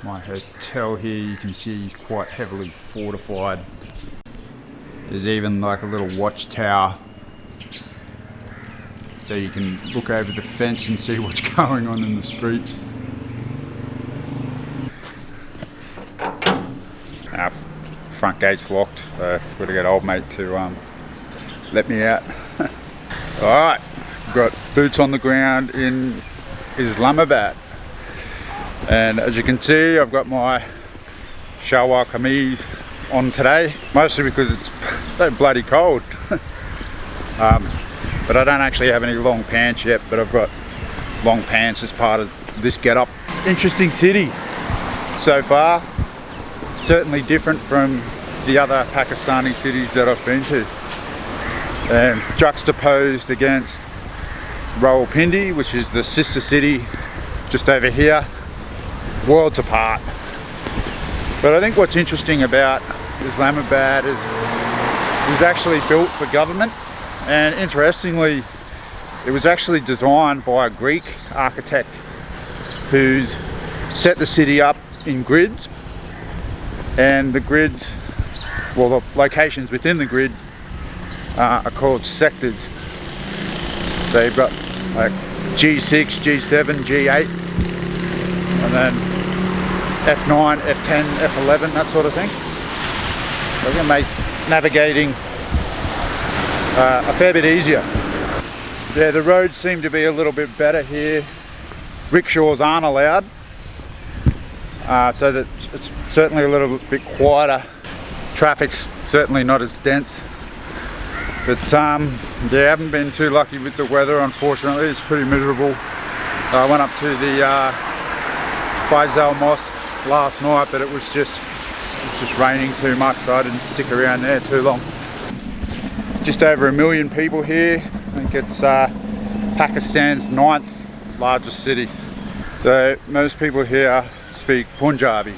My hotel here, you can see, is quite heavily fortified. There's even like a little watchtower, so you can look over the fence and see what's going on in the street. Our front gate's locked, so I've got to get old mate to let me out. Alright, got boots on the ground in Islamabad. And as you can see, I've got my shalwar kameez on today, mostly because it's so bloody cold. But I don't actually have any long pants yet, but I've got long pants as part of this get-up. Interesting city so far. Certainly different from the other Pakistani cities that I've been to. And juxtaposed against Rawalpindi, which is the sister city just over here. Worlds apart. But I think what's interesting about Islamabad is it was actually built for government, and interestingly it was actually designed by a Greek architect who's set the city up in grids, and the grids, well, the locations within the grid are called sectors. So you've got like G6, G7, G8, and then F9, F10, F11, that sort of thing. I think it makes navigating a fair bit easier. Yeah, the roads seem to be a little bit better here. Rickshaws aren't allowed, so that it's certainly a little bit quieter. Traffic's certainly not as dense. But yeah, I haven't been too lucky with the weather, unfortunately. It's pretty miserable. I went up to the Faisal Mosque last night, but it was just raining too much, so I didn't stick around there too long. Just over 1 million people here. I think it's Pakistan's 9th largest city. So most people here speak Punjabi.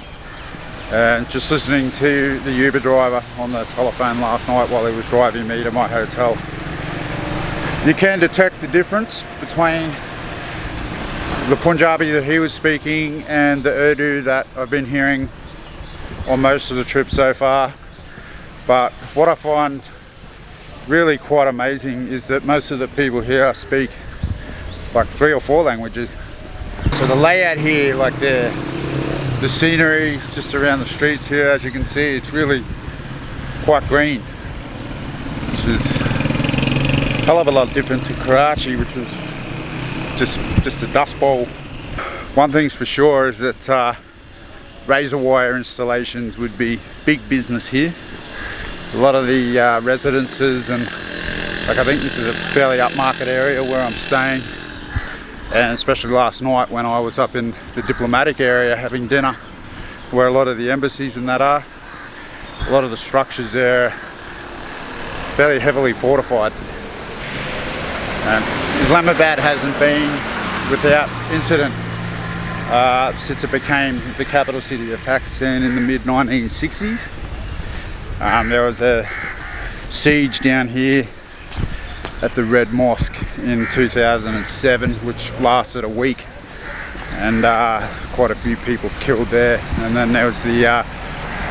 And just listening to the Uber driver on the telephone last night while he was driving me to my hotel, you can detect the difference between the Punjabi that he was speaking and the Urdu that I've been hearing on most of the trip so far. But what I find really quite amazing is that most of the people here speak like 3 or 4 languages. So the layout here, like the scenery just around the streets here, as you can see, it's really quite green, which is a hell of a lot different to Karachi, which is just a dust bowl. One thing's for sure is that razor wire installations would be big business here. A lot of the residences, and like I think this is a fairly upmarket area where I'm staying, and especially last night when I was up in the diplomatic area having dinner, where a lot of the embassies and that are, a lot of the structures there are fairly heavily fortified. And Islamabad hasn't been without incident since it became the capital city of Pakistan in the mid-1960s. There was a siege down here at the Red Mosque in 2007, which lasted a week, and quite a few people killed there. And then there was the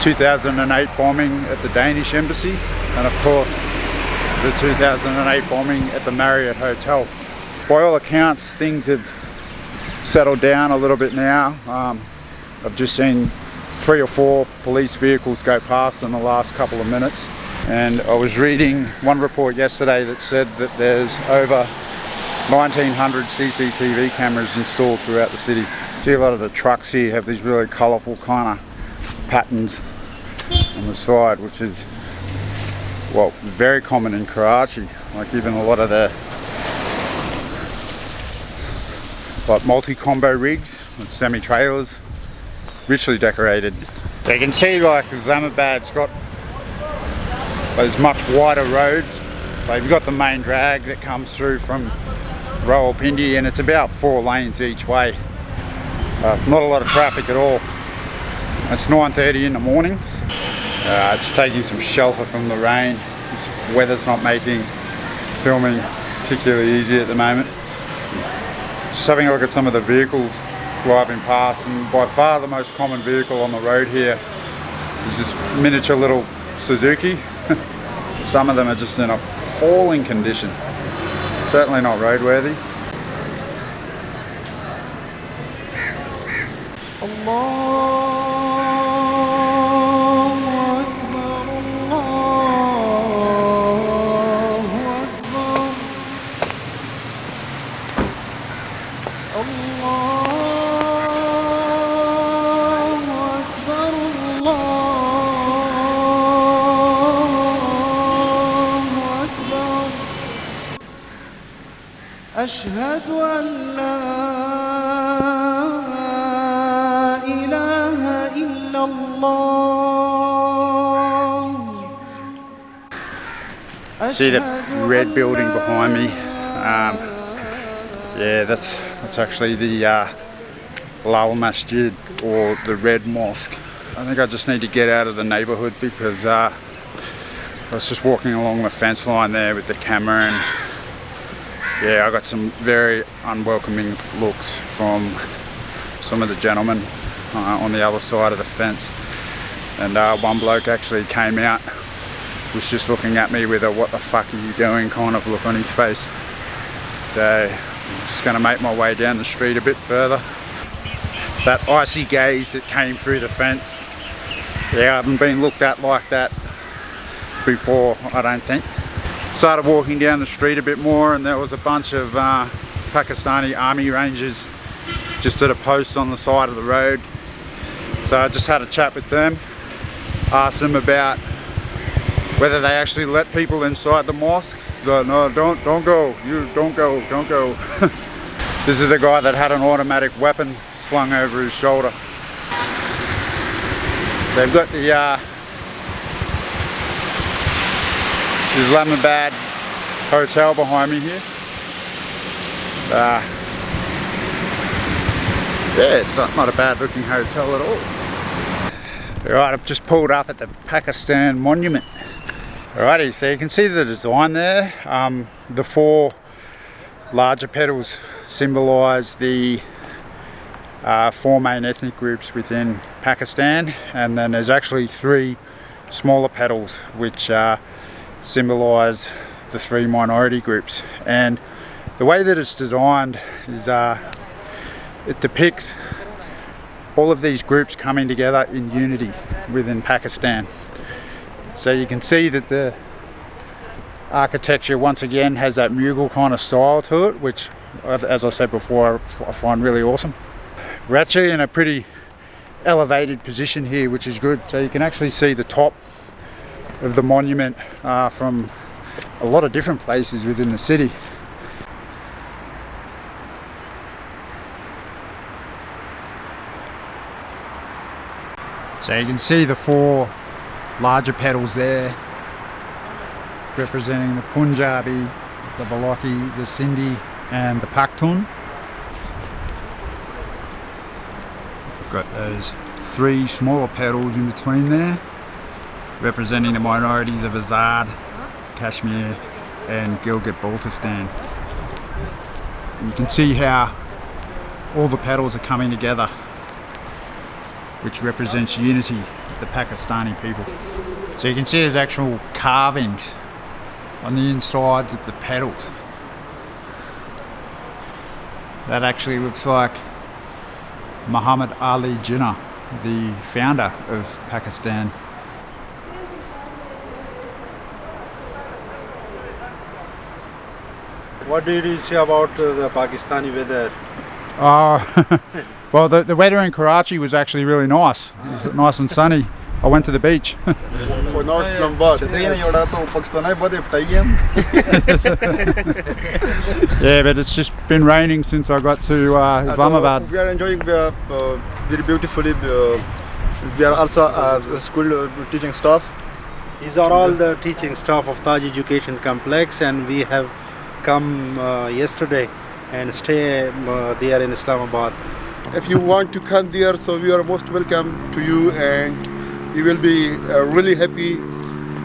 2008 bombing at the Danish embassy, and of course the 2008 bombing at the Marriott Hotel. By all accounts, things have settled down a little bit now. I've just seen 3 or 4 police vehicles go past in the last couple of minutes, and I was reading one report yesterday that said that there's over 1,900 CCTV cameras installed throughout the city. See, a lot of the trucks here have these really colourful kind of patterns on the side, which is, well, very common in Karachi. Like even a lot of the like multi-combo rigs with semi-trailers, richly decorated. You can see like Islamabad's got those much wider roads. They've got the main drag that comes through from Rawalpindi, and it's about 4 lanes each way. Not a lot of traffic at all. It's 9:30 in the morning. It's taking some shelter from the rain. This weather's not making filming particularly easy at the moment. Just having a look at some of the vehicles driving past, and by far the most common vehicle on the road here is this miniature little Suzuki. Some of them are just in appalling condition. Certainly not roadworthy. أشهد أن لا إله إلا الله. See the red building behind me? Yeah, that's actually the Lok Masjid, or the Red Mosque. I think I just need to get out of the neighbourhood because I was just walking along the fence line there with the camera, and yeah, I got some very unwelcoming looks from some of the gentlemen on the other side of the fence. And one bloke actually came out, was just looking at me with a "what the fuck are you doing" kind of look on his face. So I'm just going to make my way down the street a bit further. That icy gaze that came through the fence, yeah, I haven't been looked at like that before, I don't think. Started walking down the street a bit more, and there was a bunch of Pakistani army rangers just at a post on the side of the road. So I just had a chat with them, asked them about whether they actually let people inside the mosque. So, no, don't go, you don't go. This is the guy that had an automatic weapon slung over his shoulder. They've got the Islamabad hotel behind me here. Yeah, it's not a bad looking hotel at all. Alright, I've just pulled up at the Pakistan Monument. Alrighty, so you can see the design there. The four larger petals symbolise the four main ethnic groups within Pakistan, and then there's actually three smaller petals which symbolise the three minority groups. And the way that it's designed is it depicts all of these groups coming together in unity within Pakistan. So you can see that the architecture once again has that Mughal kind of style to it, which, as I said before, I find really awesome. We're actually in a pretty elevated position here, which is good. So you can actually see the top of the monument from a lot of different places within the city. So you can see the four larger petals there, representing the Punjabi, the Balochi, the Sindhi and the Pakhtun. We've got those three smaller petals in between there, representing the minorities of Azad, Kashmir and Gilgit-Baltistan. And you can see how all the petals are coming together, which represents unity of the Pakistani people. So you can see there's actual carvings on the insides of the petals. That actually looks like Muhammad Ali Jinnah, the founder of Pakistan. What did you say about the Pakistani weather? Well, the weather in Karachi was actually really nice. It was nice and sunny. I went to the beach. Islamabad. Yeah, but it's just been raining since I got to Islamabad. We are enjoying very beautifully. We are also school teaching staff. These are all the teaching staff of Taj Education Complex, and we have come yesterday and stay there in Islamabad. If you want to come there, so we are most welcome to you, and we will be really happy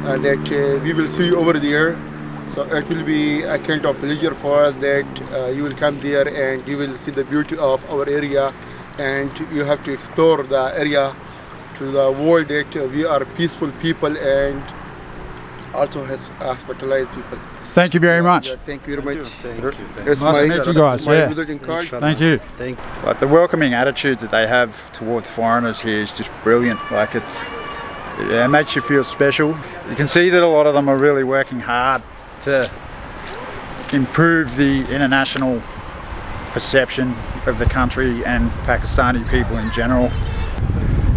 that we will see you over there. So it will be a kind of pleasure for us that you will come there and you will see the beauty of our area and you have to explore the area to the world that we are peaceful people and also has hospitalized people. Thank you very much. Yeah, thank you very much. Thank you. It's Nice to meet you guys, my yeah. visiting card. Thank you. Thank you. Like the welcoming attitude that they have towards foreigners here is just brilliant. Like it makes you feel special. You can see that a lot of them are really working hard to improve the international perception of the country and Pakistani people in general.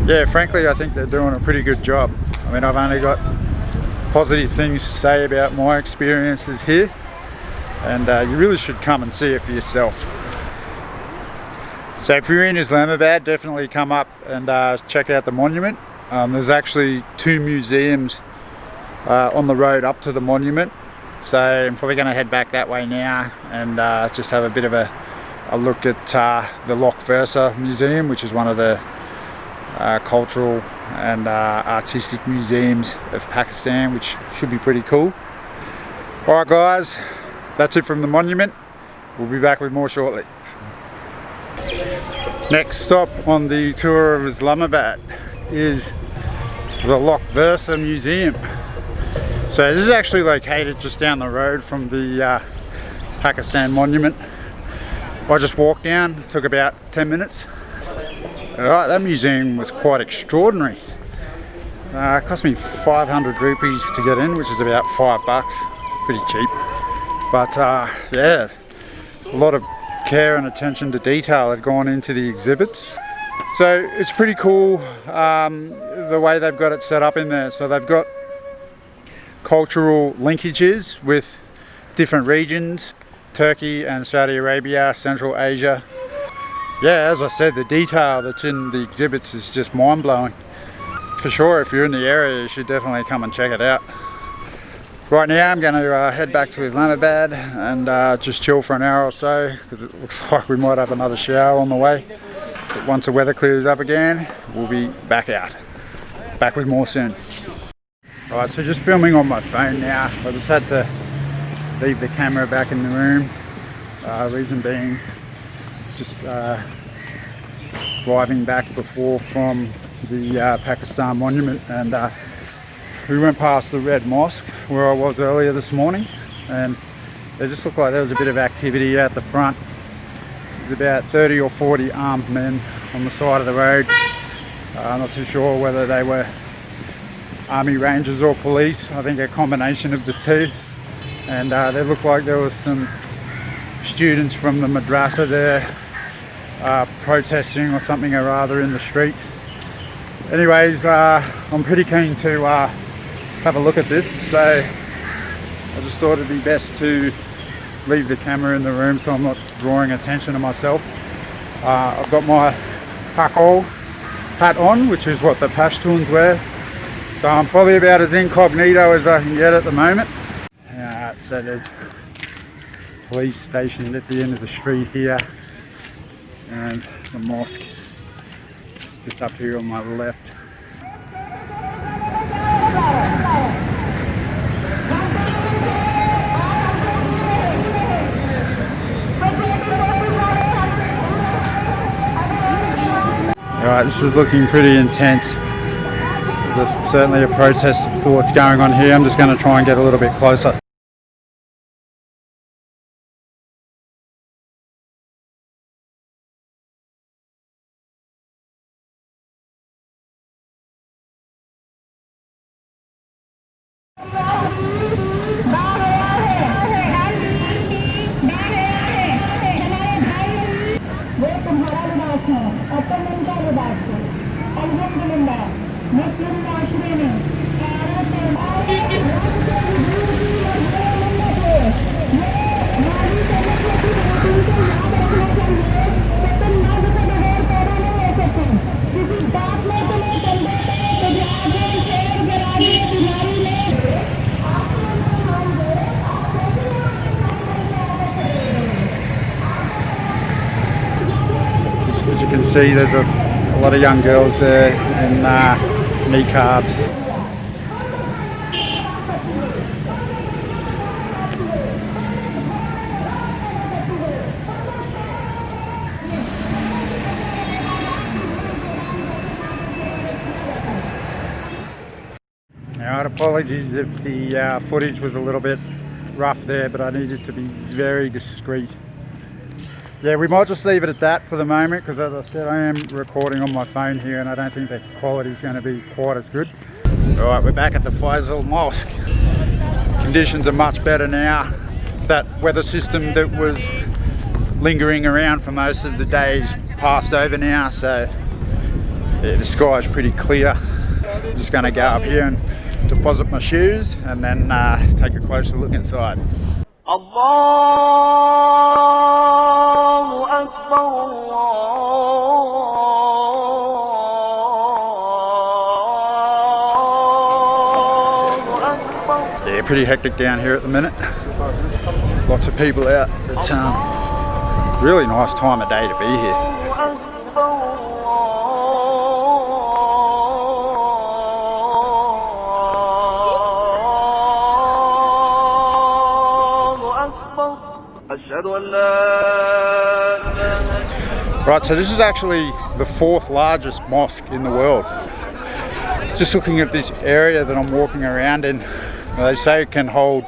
Yeah, frankly, I think they're doing a pretty good job. I mean, I've only got positive things to say about my experiences here, and you really should come and see it for yourself. So if you're in Islamabad, definitely come up and check out the monument. There's actually 2 museums on the road up to the monument, so I'm probably going to head back that way now and just have a bit of a look at the Lok Virsa Museum, which is one of the cultural and artistic museums of Pakistan, which should be pretty cool. Alright guys, that's it from the monument. We'll be back with more shortly. Next stop on the tour of Islamabad is the Lok Virsa Museum. So this is actually located just down the road from the Pakistan monument. I just walked down, it took about 10 minutes. Alright, that museum was quite extraordinary. It cost me 500 rupees to get in, which is about $5, pretty cheap. But yeah, a lot of care and attention to detail had gone into the exhibits. So it's pretty cool the way they've got it set up in there. So they've got cultural linkages with different regions, Turkey and Saudi Arabia, Central Asia. Yeah, as I said, the detail that's in the exhibits is just mind-blowing. For sure, if you're in the area, you should definitely come and check it out. Right now, I'm going to head back to Islamabad and just chill for an hour or so, because it looks like we might have another shower on the way. But once the weather clears up again, we'll be back out. Back with more soon. Alright, so just filming on my phone now. I just had to leave the camera back in the room. Reason being, just driving back before from the Pakistan monument, and we went past the Red Mosque where I was earlier this morning, and it just looked like there was a bit of activity out the front. There's about 30 or 40 armed men on the side of the road. I'm not too sure whether they were army rangers or police. I think a combination of the two. And they looked like there was some students from the madrasa there protesting or something or other in the street. Anyways, I'm pretty keen to have a look at this, so I just thought it'd be best to leave the camera in the room so I'm not drawing attention to myself. I've got my pakol hat on, which is what the Pashtuns wear, so I'm probably about as incognito as I can get at the moment. So there's police stationed at the end of the street here, and the mosque is just up here on my left. Alright, this is looking pretty intense. There's certainly a protest of sorts going on here. I'm just going to try and get a little bit closer. As you can see, there's a lot of young girls there in niqabs. apologies if the footage was a little bit rough there, but I needed to be very discreet. Yeah, we might just leave it at that for the moment, because as I said, I am recording on my phone here and I don't think the quality is going to be quite as good. Alright, we're back at the Faisal Mosque. Conditions are much better now. That weather system that was lingering around for most of the days passed over now, so yeah, the sky's pretty clear. I'm just going to go up here and deposit my shoes and then take a closer look inside. Allahu Akbar, Allahu Akbar. Yeah, pretty hectic down here at the minute. Lots of people out. It's really nice time of day to be here. Right, so this is actually the 4th largest mosque in the world. Just looking at this area that I'm walking around in, they say it can hold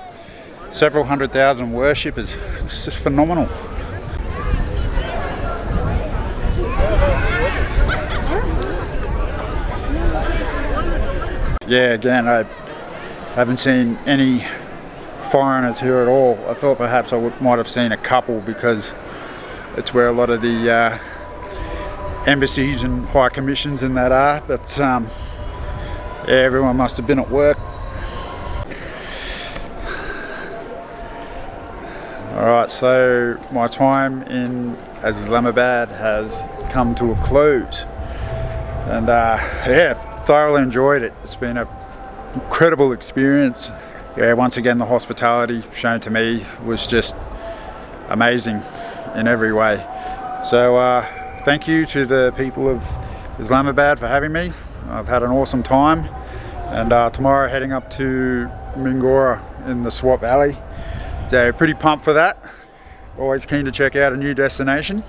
several 100,000 worshippers. It's just phenomenal. Yeah, again, I haven't seen any foreigners here at all. I thought perhaps I might have seen a couple, because it's where a lot of the embassies and high commissions and that are, but yeah, everyone must have been at work. Alright, so my time in Islamabad has come to a close, and yeah, thoroughly enjoyed it. It's been an incredible experience. Yeah, once again, the hospitality shown to me was just amazing in every way. So thank you to the people of Islamabad for having me. I've had an awesome time, and tomorrow heading up to Mingora in the Swat Valley. So pretty pumped for that. Always keen to check out a new destination.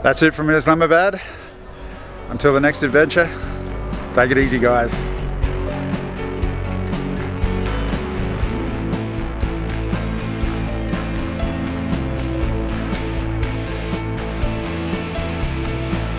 That's it from Islamabad. Until the next adventure, take it easy, guys.